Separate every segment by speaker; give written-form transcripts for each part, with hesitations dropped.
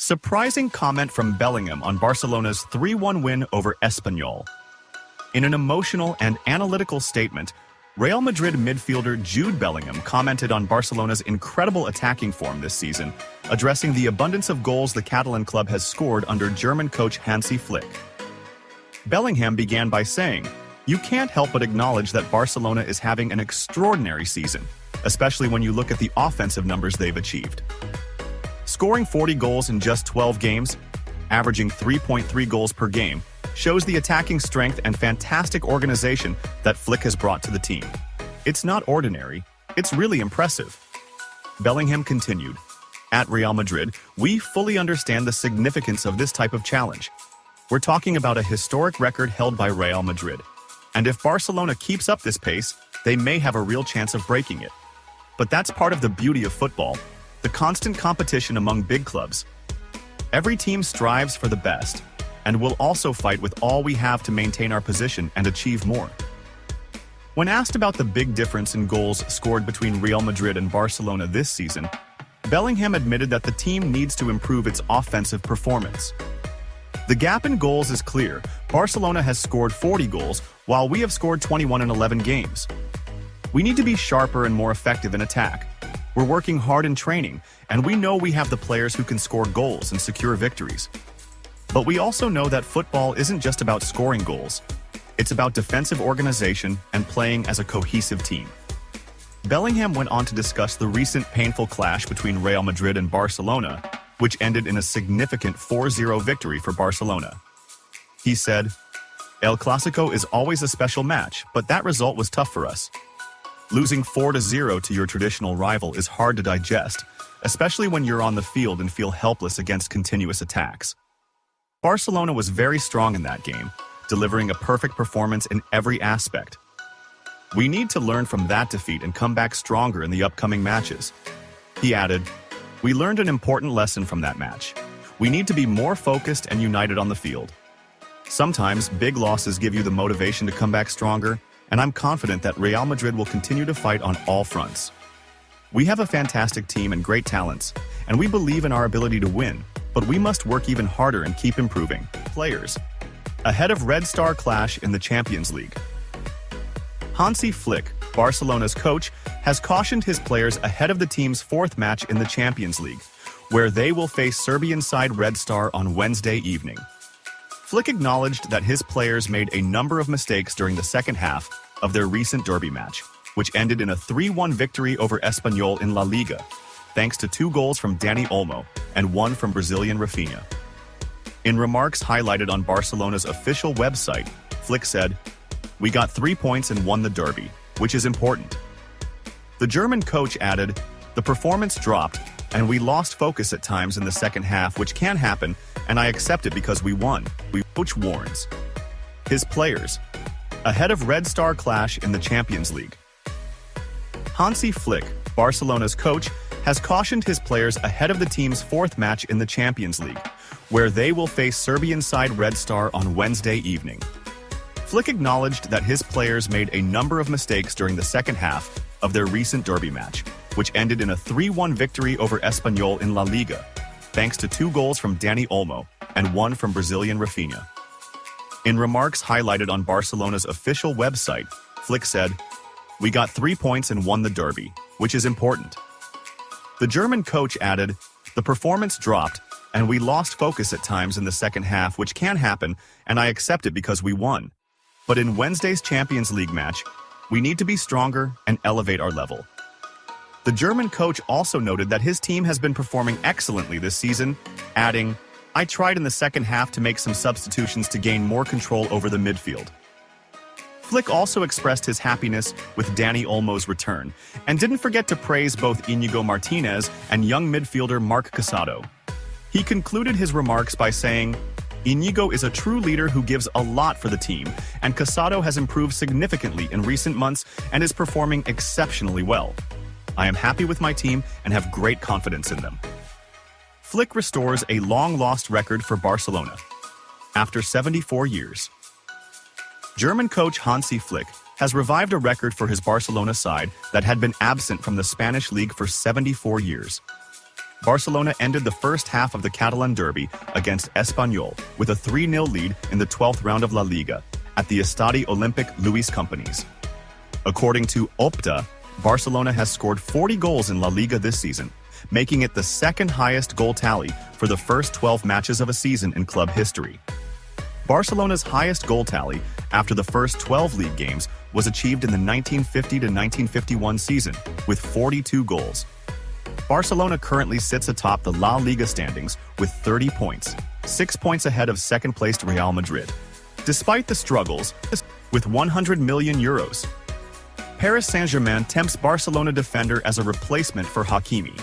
Speaker 1: Surprising comment from Bellingham on Barcelona's 3-1 win over Espanyol. In an emotional and analytical statement, Real Madrid midfielder Jude Bellingham commented on Barcelona's incredible attacking form this season, addressing the abundance of goals the Catalan club has scored under German coach Hansi Flick. Bellingham began by saying, "You can't help but acknowledge that Barcelona is having an extraordinary season, especially when you look at the offensive numbers they've achieved. Scoring 40 goals in just 12 games, averaging 3.3 goals per game, shows the attacking strength and fantastic organization that Flick has brought to the team. It's not ordinary, it's really impressive." Bellingham continued, "At Real Madrid, we fully understand the significance of this type of challenge. We're talking about a historic record held by Real Madrid, and if Barcelona keeps up this pace, they may have a real chance of breaking it. But that's part of the beauty of football, the constant competition among big clubs. Every team strives for the best, and we'll also fight with all we have to maintain our position and achieve more." When asked about the big difference in goals scored between Real Madrid and Barcelona this season, Bellingham admitted that the team needs to improve its offensive performance. "The gap in goals is clear. Barcelona has scored 40 goals, while we have scored 21 in 11 games. We need to be sharper and more effective in attack. We're working hard in training, and we know we have the players who can score goals and secure victories. But we also know that football isn't just about scoring goals. It's about defensive organization and playing as a cohesive team." Bellingham went on to discuss the recent painful clash between Real Madrid and Barcelona, which ended in a significant 4-0 victory for Barcelona. He said, "El Clásico is always a special match, but that result was tough for us. Losing 4-0 to your traditional rival is hard to digest, especially when you're on the field and feel helpless against continuous attacks. Barcelona was very strong in that game, delivering a perfect performance in every aspect. We need to learn from that defeat and come back stronger in the upcoming matches." He added, "We learned an important lesson from that match. We need to be more focused and united on the field. Sometimes big losses give you the motivation to come back stronger, and I'm confident that Real Madrid will continue to fight on all fronts. We have a fantastic team and great talents, and we believe in our ability to win, but we must work even harder and keep improving." Players. Ahead of Red Star clash in the Champions League. Hansi Flick, Barcelona's coach, has cautioned his players ahead of the team's fourth match in the Champions League, where they will face Serbian side Red Star on Wednesday evening. Flick acknowledged that his players made a number of mistakes during the second half of their recent derby match, which ended in a 3-1 victory over Espanyol in La Liga, thanks to 2 goals from Dani Olmo and 1 from Brazilian Rafinha. In remarks highlighted on Barcelona's official website, Flick said, "We got 3 points and won the derby, which is important." The German coach added, "The performance dropped, and we lost focus at times in the second half, which can happen, and I accept it because we won." Coach warns. His players. Ahead of Red Star clash in the Champions League. Hansi Flick, Barcelona's coach, has cautioned his players ahead of the team's fourth match in the Champions League, where they will face Serbian side Red Star on Wednesday evening. Flick acknowledged that his players made a number of mistakes during the second half of their recent derby match, which ended in a 3-1 victory over Espanyol in La Liga, thanks to 2 goals from Dani Olmo and 1 from Brazilian Rafinha. In remarks highlighted on Barcelona's official website, Flick said, "We got 3 points and won the derby, which is important." The German coach added, "The performance dropped, and we lost focus at times in the second half, which can happen, and I accept it because we won. But in Wednesday's Champions League match, we need to be stronger and elevate our level." The German coach also noted that his team has been performing excellently this season, adding, "I tried in the second half to make some substitutions to gain more control over the midfield." Flick also expressed his happiness with Dani Olmo's return, and didn't forget to praise both Íñigo Martínez and young midfielder Marc Casado. He concluded his remarks by saying, "Íñigo is a true leader who gives a lot for the team, and Casado has improved significantly in recent months and is performing exceptionally well. I am happy with my team and have great confidence in them." Flick restores a long-lost record for Barcelona. After 74 years. German coach Hansi Flick has revived a record for his Barcelona side that had been absent from the Spanish league for 74 years. Barcelona ended the first half of the Catalan derby against Espanyol with a 3-0 lead in the 12th round of La Liga at the Estadi Olympic Luis Companys. According to Opta, Barcelona has scored 40 goals in La Liga this season, making it the second highest goal tally for the first 12 matches of a season in club history. Barcelona's highest goal tally after the first 12 league games was achieved in the 1950-1951 season with 42 goals. Barcelona currently sits atop the La Liga standings with 30 points, 6 points ahead of second-placed Real Madrid. Despite the struggles, with 100 million euros, Paris Saint-Germain tempts Barcelona defender as a replacement for Hakimi.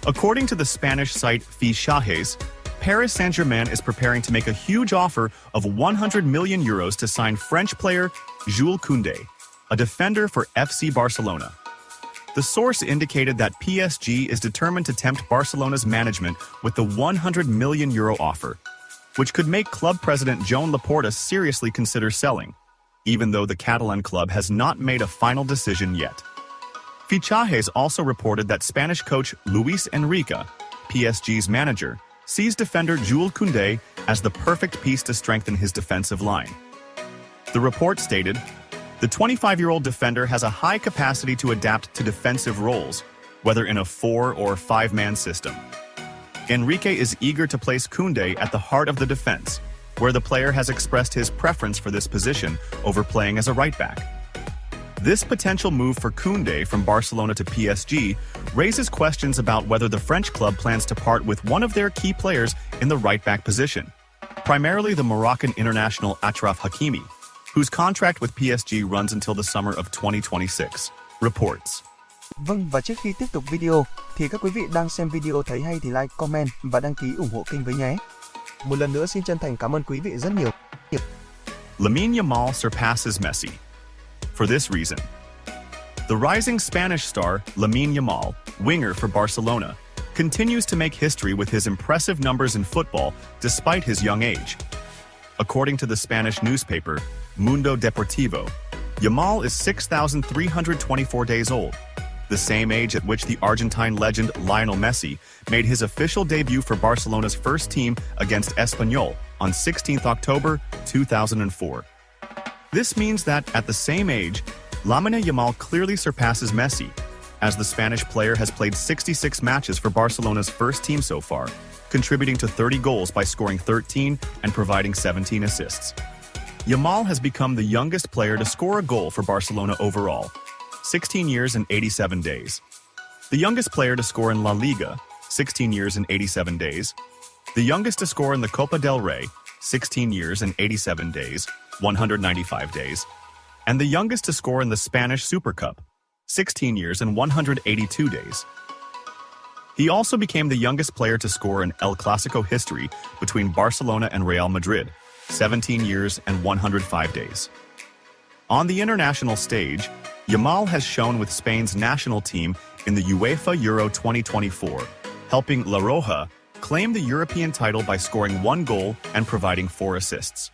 Speaker 1: According to the Spanish site Fichajes, Paris Saint-Germain is preparing to make a huge offer of 100 million euros to sign French player Jules Koundé, a defender for FC Barcelona. The source indicated that PSG is determined to tempt Barcelona's management with the 100 million euro offer, which could make club president Joan Laporta seriously consider selling, even though the Catalan club has not made a final decision yet. Fichajes also reported that Spanish coach Luis Enrique, PSG's manager, sees defender Jules Koundé as the perfect piece to strengthen his defensive line. The report stated, the 25-year-old defender has a high capacity to adapt to defensive roles, whether in a 4 or 5-man system. Enrique is eager to place Koundé at the heart of the defense, where the player has expressed his preference for this position over playing as a right-back. This potential move for Koundé from Barcelona to PSG raises questions about whether the French club plans to part with one of their key players in the right-back position, primarily the Moroccan international Achraf Hakimi, whose contract with PSG runs until the summer of 2026, reports.
Speaker 2: Vâng, và trước khi tiếp tục video, thì các quý vị đang xem video thấy hay thì like, comment và đăng ký ủng hộ kênh với nhé. Một lần nữa xin chân thành cảm ơn quý vị rất nhiều.
Speaker 1: Lamine Yamal surpasses Messi. For this reason, the rising Spanish star Lamine Yamal, winger for Barcelona, continues to make history with his impressive numbers in football despite his young age. According to the Spanish newspaper Mundo Deportivo, Yamal is 6,324 days old, the same age at which the Argentine legend Lionel Messi made his official debut for Barcelona's first team against Espanyol on 16 October 2004. This means that, at the same age, Lamine Yamal clearly surpasses Messi, as the Spanish player has played 66 matches for Barcelona's first team so far, contributing to 30 goals by scoring 13 and providing 17 assists. Yamal has become the youngest player to score a goal for Barcelona overall, 16 years and 87 days. The youngest player to score in La Liga, 16 years and 87 days. The youngest to score in the Copa del Rey, 16 years and 87 days, 195 days. And the youngest to score in the Spanish Super Cup, 16 years and 182 days. He also became the youngest player to score in El Clasico history between Barcelona and Real Madrid, 17 years and 105 days. On the international stage, Yamal has shown with Spain's national team in the UEFA Euro 2024, helping La Roja claim the European title by scoring 1 goal and providing 4 assists.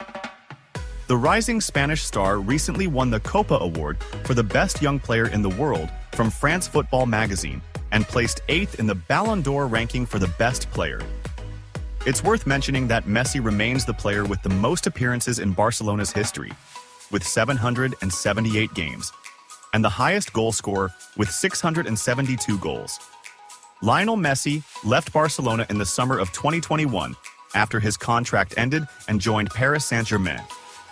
Speaker 1: The rising Spanish star recently won the Copa Award for the best young player in the world from France Football magazine and placed 8th in the Ballon d'Or ranking for the best player. It's worth mentioning that Messi remains the player with the most appearances in Barcelona's history, with 778 games, and the highest goal scorer with 672 goals. Lionel Messi left Barcelona in the summer of 2021 after his contract ended and joined Paris Saint-Germain,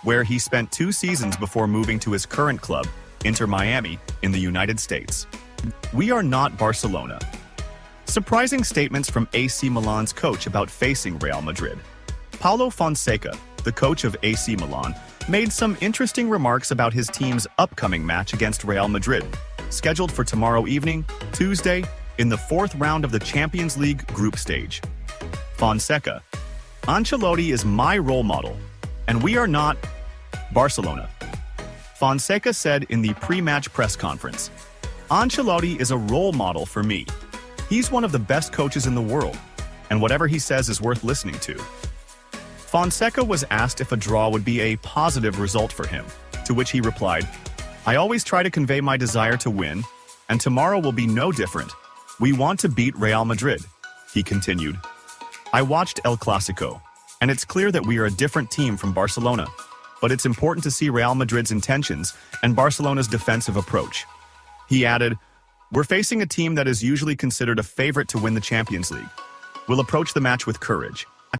Speaker 1: where he spent 2 seasons before moving to his current club, Inter Miami, in the United States. We are not Barcelona. Surprising statements from AC Milan's coach about facing Real Madrid. Paulo Fonseca, the coach of AC Milan, made some interesting remarks about his team's upcoming match against Real Madrid, scheduled for tomorrow evening, Tuesday, in the 4th round of the Champions League group stage. Fonseca: Ancelotti is my role model, and we are not Barcelona. Fonseca said in the pre-match press conference, Ancelotti is a role model for me. He's one of the best coaches in the world, and whatever he says is worth listening to. Fonseca was asked if a draw would be a positive result for him, to which he replied, I always try to convey my desire to win, and tomorrow will be no different. We want to beat Real Madrid. he continued. I watched El Clasico, and it's clear that we are a different team from Barcelona, but it's important to see Real Madrid's intentions and Barcelona's defensive approach. He added, we're facing a team that is usually considered a favorite to win the Champions League. We'll approach the match with courage,